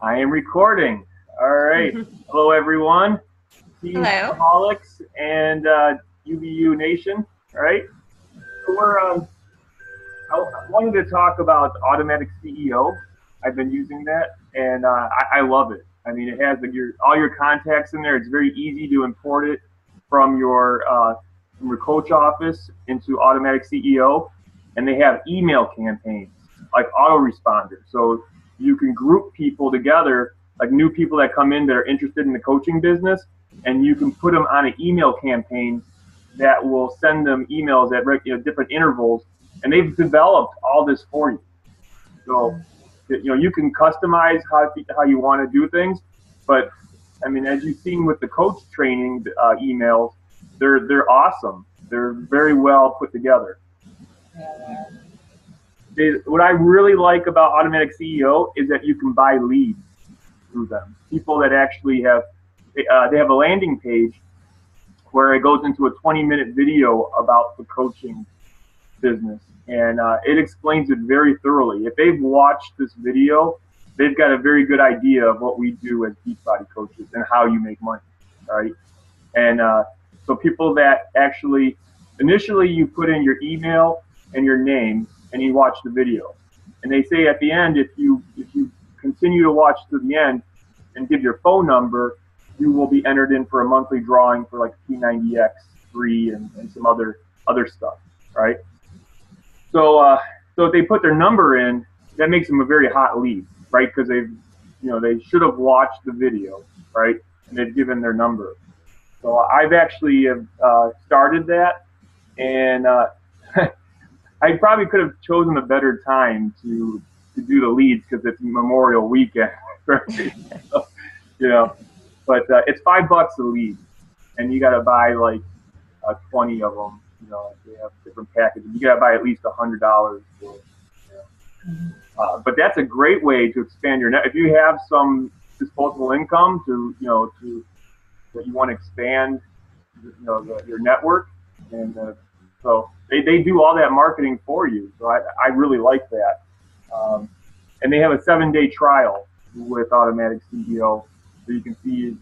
I am recording. All right. Hello, everyone. Team Hello. Fitaholics and UVU Nation. All right. So I wanted to talk about Automatic CEO. I've been using that, and I love it. I mean, it has all your contacts in there. It's very easy to import it from your coach office into Automatic CEO, and they have email campaigns like autoresponders. So you can group people together, like new people that come in that are interested in the coaching business, and you can put them on an email campaign that will send them emails at different intervals, and they've developed all this for you. So you can customize how you want to do things, but I mean, as you've seen with the coach training emails, they're awesome. They're very well put together. What I really like about Automatic CEO is that you can buy leads through them. People that actually they have a landing page where it goes into a 20-minute video about the coaching business, and it explains it very thoroughly. If they've watched this video, they've got a very good idea of what we do as Beachbody coaches and how you make money, right? And so people that actually initially you put in your email and your name and you watch the video, and they say at the end, if you continue to watch to the end and give your phone number, you will be entered in for a monthly drawing for like P90X3 and some other stuff, right? So if they put their number in, that makes them a very hot lead, right? Because they should have watched the video, right? And they've given their number. So I've actually started that, and I probably could have chosen a better time to do the leads because it's Memorial Weekend, right? So, you know. But it's $5 a lead, and you got to buy like 20 of them. They have different packages. You got to buy at least $100. But that's a great way to expand your net. If you have some disposable income that you want to expand, your network, and so they do all that marketing for you. So I really like that. And they have a 7-day trial with Automatic CEO. So you can see, you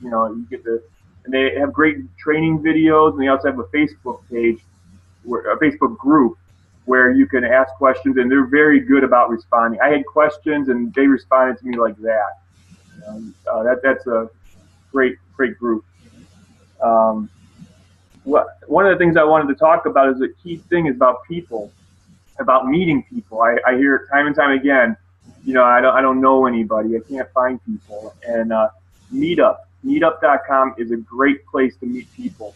get and they have great training videos, and they also have a Facebook page, a Facebook group where you can ask questions, and they're very good about responding. I had questions, and they responded to me like that. That's a great group. One of the things I wanted to talk about is the key thing is about people, about meeting people. I hear it time and time again. I don't know anybody. I can't find people, and Meetup.com is a great place to meet people.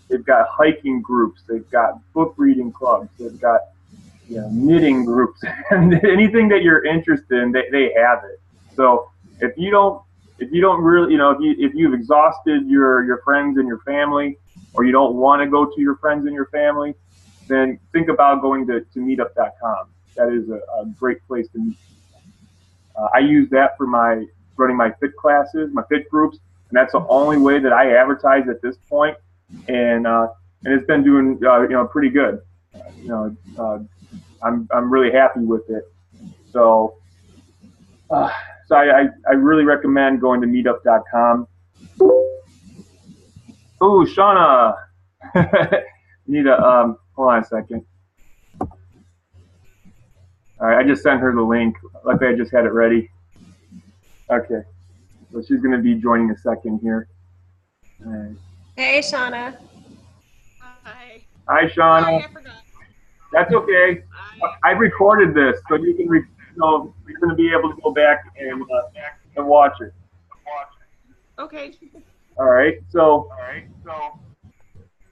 They've got hiking groups, they've got book reading clubs, they've got knitting groups, and anything that you're interested in, they have it. So if you don't really, if you've exhausted your friends and your family, or you don't want to go to your friends and your family, then think about going to Meetup.com. That is a great place to meet people. I use that for running my fit classes, my fit groups, and that's the only way that I advertise at this point, and it's been doing pretty good. I'm really happy with it. So I really recommend going to Meetup.com. Oh, Shauna, need a hold on a second. All right, I just sent her the link. Luckily, I just had it ready. Okay. So she's going to be joining a second here. Right. Hey, Shauna. Hi. Hi, Shauna. Sorry, I forgot. That's okay. I recorded this, so you can, you're going to be able to go back and watch it. Okay. All right. So.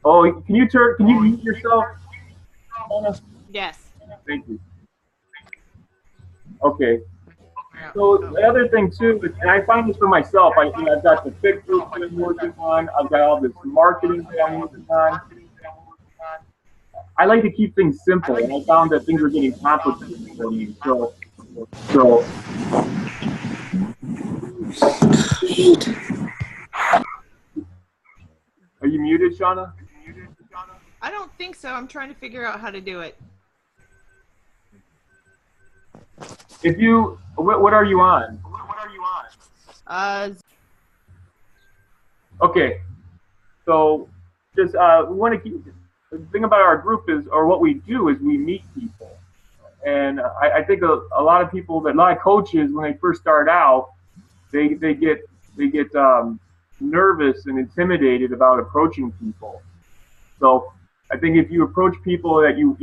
Oh, can you mute yourself, Shauna? Yes. Thank you. Okay. So the other thing too, and I find this for myself, I've got the fit group I'm working on, I've got all this marketing that I'm working on. I like to keep things simple, and I found that things are getting complicated for me. So are you muted, Shauna? I don't think so. I'm trying to figure out how to do it. What are you on? Okay, so just we want to keep. The thing about our group is, or what we do is, we meet people, and I think a lot of people, that a lot of coaches, when they first start out, they get they get nervous and intimidated about approaching people. So I think if you approach people that you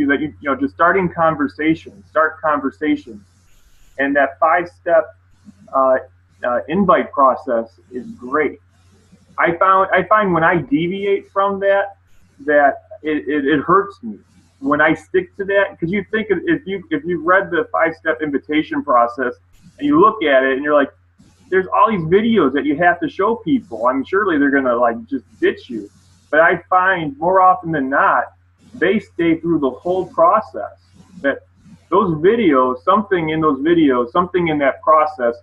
know, just start conversations, and that 5 step uh, invite process is great. I find when I deviate from that, that it hurts me when I stick to that, because you think, if you read the 5 step invitation process and you look at it and you're like, there's all these videos that you have to show people. I mean, surely they're gonna like just ditch you. But I find more often than not, they stay through the whole process. That those videos, something in that process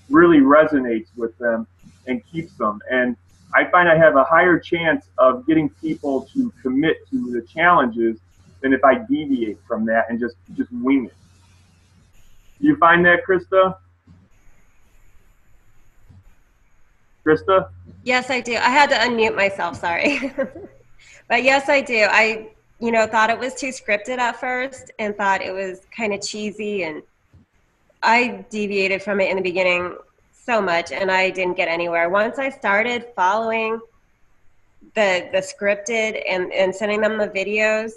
really resonates with them and keeps them. And I find I have a higher chance of getting people to commit to the challenges than if I deviate from that and just wing it. You find that, Krista? Krista? Yes, I do. I had to unmute myself, sorry. But yes, I do. I, thought it was too scripted at first and thought it was kind of cheesy, and I deviated from it in the beginning so much and I didn't get anywhere. Once I started following the scripted and sending them the videos,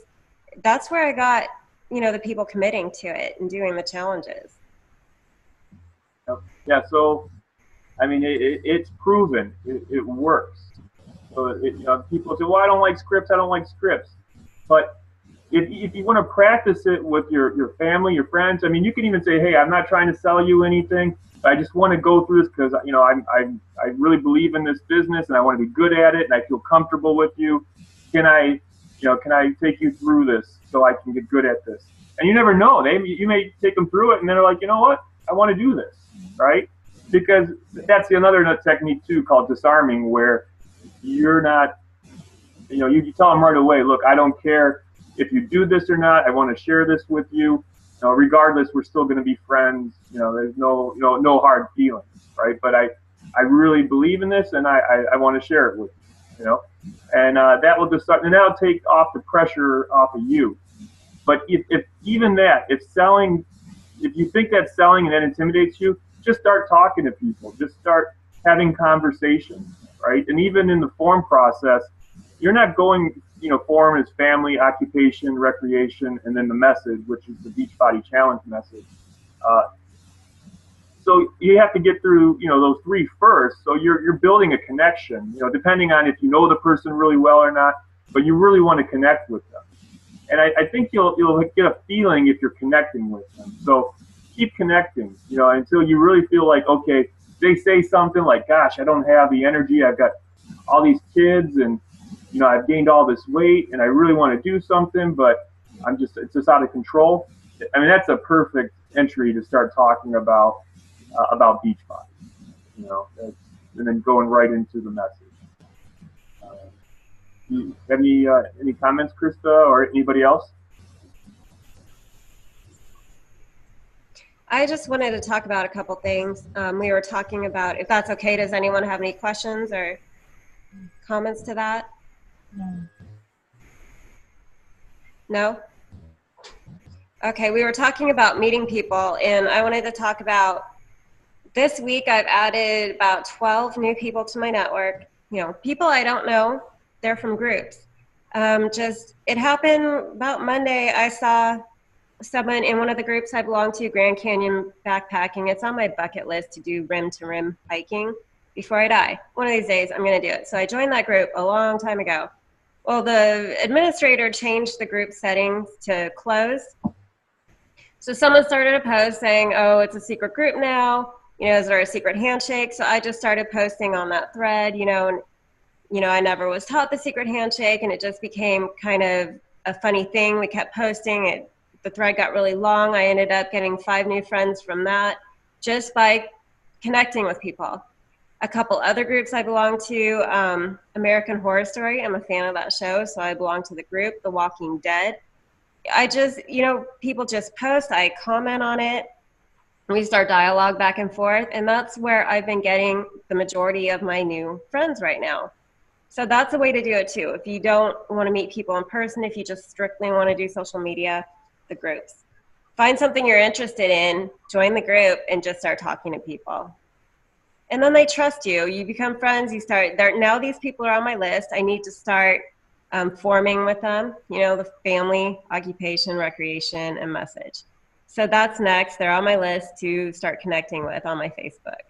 that's where I got, the people committing to it and doing the challenges. Yeah, so I mean, it's proven. It works. So people say, "Well, I don't like scripts. I don't like scripts." But if you want to practice it with your family, your friends, I mean, you can even say, "Hey, I'm not trying to sell you anything. I just want to go through this because I really believe in this business and I want to be good at it and I feel comfortable with you. Can I take you through this so I can get good at this?" And you never know. You may take them through it and they're like, "You know what? I want to do this," right? Because that's another technique too, called disarming, where you're not, you tell them right away, "Look, I don't care if you do this or not. I want to share this with you. Regardless, we're still going to be friends. There's no hard feelings, right? But I really believe in this, and I want to share it with you, and that will disarm, and that'll take off the pressure off of you. But if even that, if you think that's selling and that intimidates you, just start talking to people. Just start having conversations, right? And even in the form process, you're not going, form is family, occupation, recreation, and then the message, which is the Beachbody Challenge message. So you have to get through, those 3 first. So you're building a connection, depending on if you know the person really well or not, but you really want to connect with them. And I think you'll get a feeling if you're connecting with them. So keep connecting, until you really feel like, okay, they say something like, "Gosh, I don't have the energy. I've got all these kids and, I've gained all this weight and I really want to do something, but it's just out of control." I mean, that's a perfect entry to start talking about Beachbody, and then going right into the message. You have any comments, Krista, or anybody else? I just wanted to talk about a couple things. We were talking about, if that's okay, does anyone have any questions or comments to that? No? Okay, we were talking about meeting people, and I wanted to talk about this week I've added about 12 new people to my network. People I don't know, they're from groups. It happened about Monday. I saw someone in one of the groups I belong to, Grand Canyon backpacking. It's on my bucket list to do rim to rim hiking before I die. One of these days I'm going to do it. So I joined that group a long time ago. Well, the administrator changed the group settings to close. So someone started a post saying, "Oh, it's a secret group now. Is there a secret handshake?" So I just started posting on that thread, and I never was taught the secret handshake, and it just became kind of a funny thing. We kept posting it. The thread got really long. I ended up getting 5 new friends from that just by connecting with people. A couple other groups I belong to, American Horror Story. I'm a fan of that show, so I belong to the group, The Walking Dead. I just, people just post, I comment on it. We start dialogue back and forth, and that's where I've been getting the majority of my new friends right now. So that's a way to do it too. If you don't want to meet people in person, if you just strictly want to do social media, the groups. Find something you're interested in, join the group, and just start talking to people. And then they trust you. You become friends. You start there. Now these people are on my list. I need to start forming with them, you know, the family, occupation, recreation, and message. So that's next. They're on my list to start connecting with on my Facebook.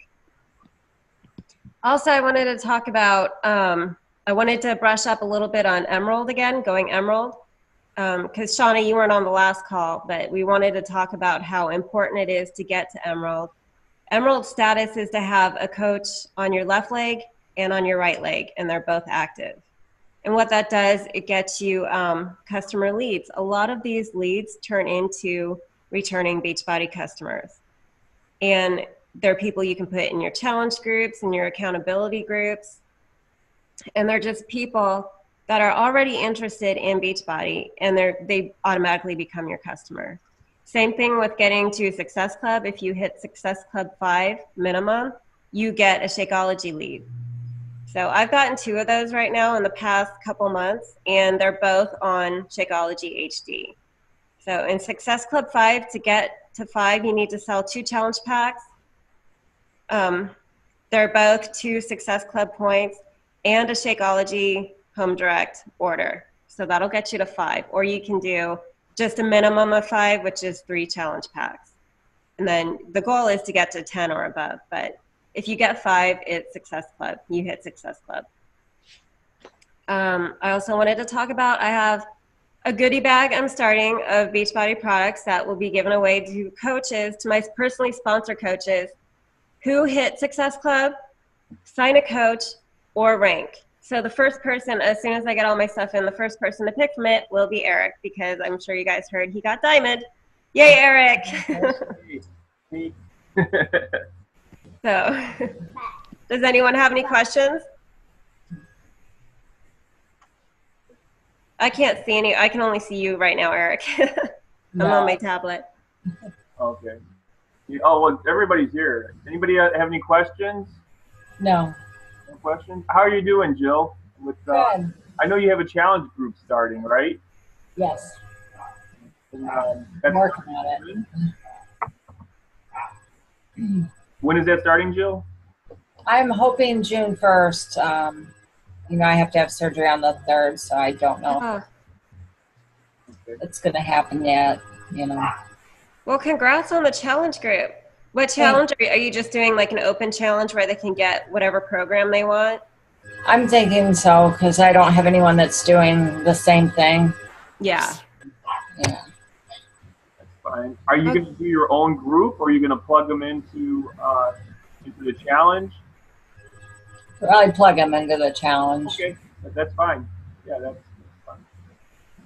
Also, I wanted to talk about, I wanted to brush up a little bit on Emerald again, going Emerald. Because Shauna, you weren't on the last call, but we wanted to talk about how important it is to get to Emerald. Emerald status is to have a coach on your left leg and on your right leg, and they're both active. And what that does, it gets you customer leads. A lot of these leads turn into returning Beachbody customers. And they're people you can put in your challenge groups and your accountability groups. And they're just people that are already interested in Beachbody, and they automatically become your customer. Same thing with getting to Success Club. If you hit Success Club 5 minimum, you get a Shakeology lead. So I've gotten 2 of those right now in the past couple months, and they're both on Shakeology HD. So in Success Club 5, to get to 5, you need to sell 2 challenge packs. They're both 2 Success Club points and a Shakeology home direct order. So that'll get you to 5. Or you can do just a minimum of 5, which is 3 challenge packs. And then the goal is to get to 10 or above. But if you get 5, it's Success Club. You hit Success Club. I also wanted to talk about, I have a goodie bag I'm starting of Beachbody products that will be given away to coaches, to my personally sponsored coaches who hit Success Club, sign a coach, or rank. So the first person, as soon as I get all my stuff in, the first person to pick from it will be Eric, because I'm sure you guys heard he got diamond. Yay, Eric! So, does anyone have any questions? I can't see any. I can only see you right now, Eric. I'm on my tablet. Okay. Oh, well, everybody's here. Anybody have any questions? No. No questions? How are you doing, Jill? With Good. I know you have a challenge group starting, right? Yes. And, I'm working on it. when is that starting, Jill? I'm hoping June 1st. You know, I have to have surgery on the 3rd, so I don't know if it's going to happen yet, you know. Well, congrats on the challenge group. What challenge are you just doing, like an open challenge where they can get whatever program they want? I'm thinking so, because I don't have anyone that's doing the same thing. Yeah. Yeah. That's fine. Are you going to do your own group, or are you going to plug them into the challenge? Probably plug them into the challenge. Okay, that's fine. Yeah, that's fine.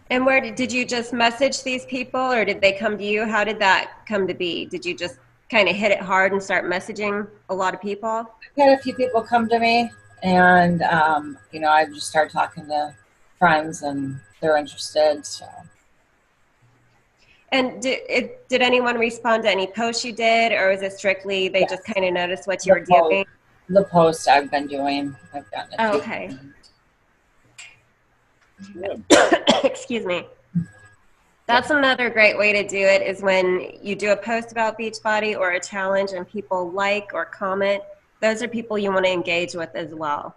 And where did you just message these people, or did they come to you? How did that come to be? Did you just kind of hit it hard and start messaging a lot of people? I've had a few people come to me, and you know, I just started talking to friends, and they're interested. So. And did anyone respond to any posts you did, or is it strictly they just kind of noticed what you were doing? The posts I've been doing, I've gotten a few. Okay. Excuse me. That's another great way to do it, is when you do a post about Beachbody or a challenge and people like or comment. Those are people you want to engage with as well.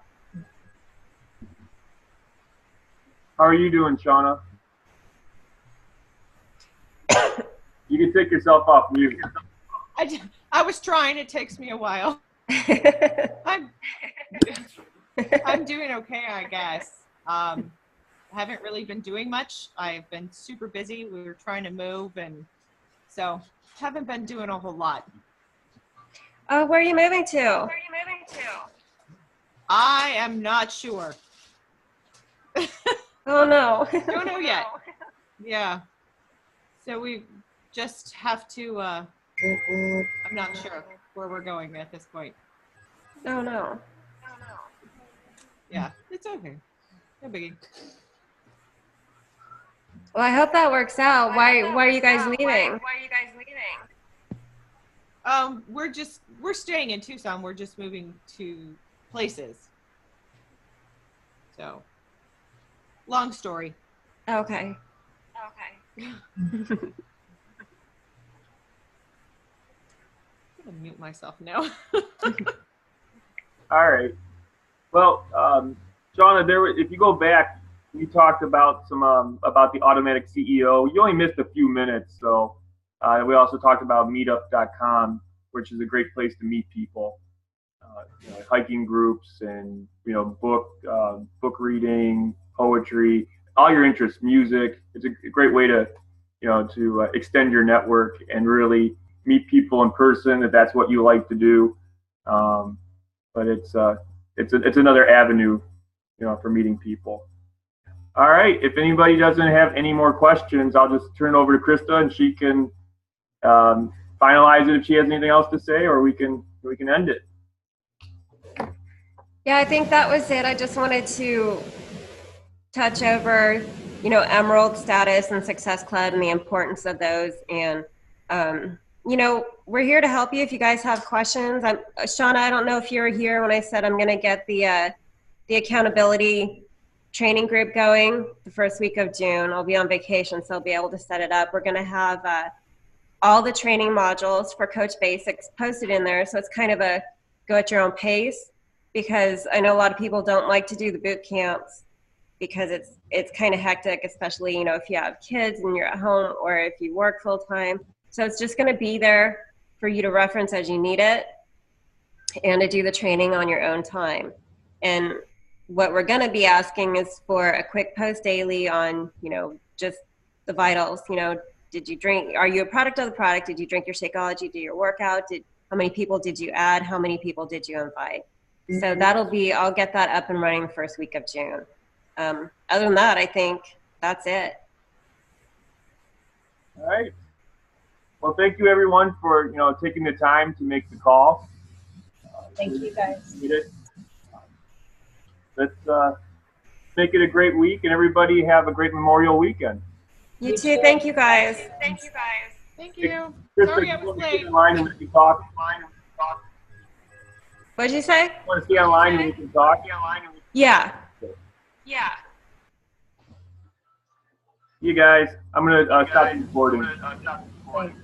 How are you doing, Shauna? You can take yourself off mute. I was trying. It takes me a while. I'm doing okay, I guess. I haven't really been doing much. I've been super busy. We were trying to move, and so haven't been doing a whole lot. Oh, where are you moving to? I am not sure. Oh no. Don't know yet. Yeah. So we just have to, I'm not sure where we're going at this point. Oh no. Yeah, it's okay. No biggie. Well, I hope that works out. Why are you guys leaving? We're staying in Tucson. We're just moving to places. So, long story. Okay. I'm gonna mute myself now. All right. Well, Shauna, if you go back, you talked about some about the automatic CEO. You only missed a few minutes, so we also talked about meetup.com, which is a great place to meet people. Hiking groups and book reading, poetry, all your interests, music. It's a great way to extend your network and really meet people in person if that's what you like to do. But it's another avenue, for meeting people. All right. If anybody doesn't have any more questions, I'll just turn it over to Krista, and she can finalize it if she has anything else to say, or we can end it. Yeah, I think that was it. I just wanted to touch over, Emerald status and Success Club and the importance of those. And, we're here to help you if you guys have questions. Shauna, I don't know if you were here when I said I'm going to get the accountability training group going the first week of June. I'll be on vacation, so I'll be able to set it up. We're going to have all the training modules for Coach Basics posted in there. So it's kind of a go at your own pace, because I know a lot of people don't like to do the boot camps because it's kind of hectic, especially, if you have kids and you're at home or if you work full time. So it's just going to be there for you to reference as you need it and to do the training on your own time. And what we're going to be asking is for a quick post daily on, just the vitals. Did you drink? Are you a product of the product? Did you drink your Shakeology? Do your workout? How many people did you add? How many people did you invite? So I'll get that up and running the first week of June. Other than that, I think that's it. All right. Well, thank you everyone for taking the time to make the call. Thank you guys. Let's make it a great week, and everybody have a great Memorial weekend. You too. Thank you guys. Thank you. Krista, Sorry I was late. Online and we can talk. What did you say? You want to stay online and we can talk? Yeah. You guys, I'm gonna stop the recording. Thanks.